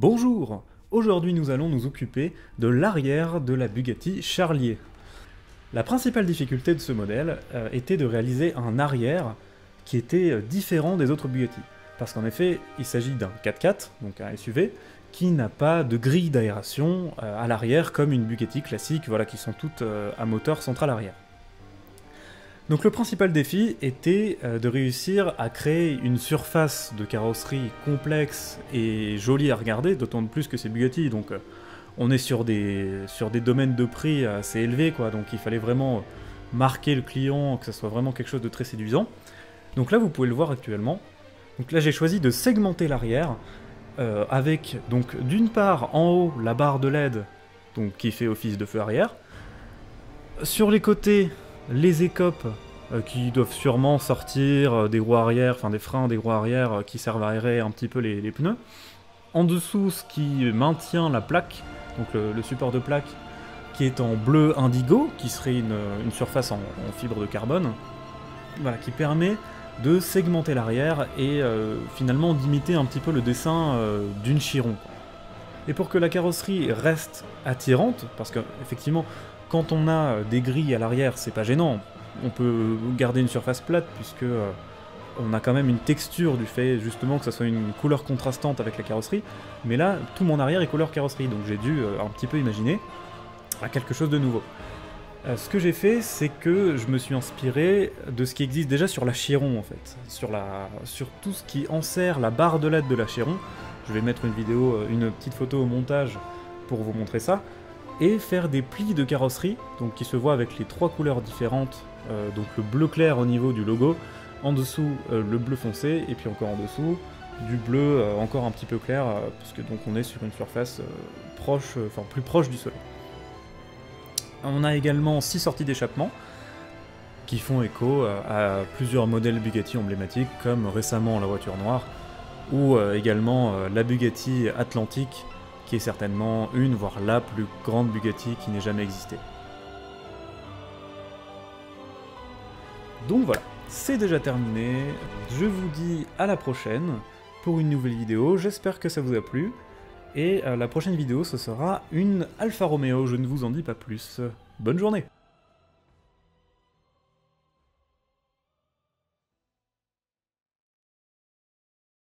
Bonjour! Aujourd'hui nous allons nous occuper de l'arrière de la Bugatti Charlier. La principale difficulté de ce modèle était de réaliser un arrière qui était différent des autres Bugatti. Parce qu'en effet, il s'agit d'un 4x4, donc un SUV, qui n'a pas de grille d'aération à l'arrière comme une Bugatti classique, voilà, qui sont toutes à moteur central arrière. Donc le principal défi était de réussir à créer une surface de carrosserie complexe et jolie à regarder, d'autant de plus que c'est Bugatti, donc on est sur des domaines de prix assez élevés, quoi, donc il fallait vraiment marquer le client, que ça soit vraiment quelque chose de très séduisant. Donc là vous pouvez le voir actuellement. Donc là j'ai choisi de segmenter l'arrière, avec donc d'une part en haut la barre de LED, donc, qui fait office de feu arrière, sur les côtés les écopes qui doivent sûrement sortir des roues arrière, enfin des freins des roues arrière qui servent à aérer un petit peu les pneus. En dessous, ce qui maintient la plaque, donc le support de plaque, qui est en bleu indigo, qui serait une surface en fibre de carbone, voilà, qui permet de segmenter l'arrière et finalement d'imiter un petit peu le dessin d'une Chiron. Et pour que la carrosserie reste attirante, parce que effectivement, quand on a des grilles à l'arrière, c'est pas gênant. On peut garder une surface plate puisque on a quand même une texture du fait justement que ça soit une couleur contrastante avec la carrosserie. Mais là, tout mon arrière est couleur carrosserie, donc j'ai dû un petit peu imaginer quelque chose de nouveau. Ce que j'ai fait, c'est que je me suis inspiré de ce qui existe déjà sur la Chiron en fait, sur tout ce qui enserre la barre de LED de la Chiron. Je vais mettre une petite photo au montage pour vous montrer ça, et faire des plis de carrosserie, donc qui se voient avec les trois couleurs différentes, donc le bleu clair au niveau du logo, en dessous le bleu foncé, et puis encore en dessous du bleu encore un petit peu clair, puisque donc on est sur une surface plus proche du soleil. On a également 6 sorties d'échappement, qui font écho à plusieurs modèles Bugatti emblématiques, comme récemment la voiture noire, ou également la Bugatti Atlantique, qui est certainement une, voire la plus grande Bugatti qui n'ait jamais existé. Donc voilà, c'est déjà terminé, je vous dis à la prochaine pour une nouvelle vidéo, j'espère que ça vous a plu, et la prochaine vidéo ce sera une Alfa Romeo, je ne vous en dis pas plus. Bonne journée!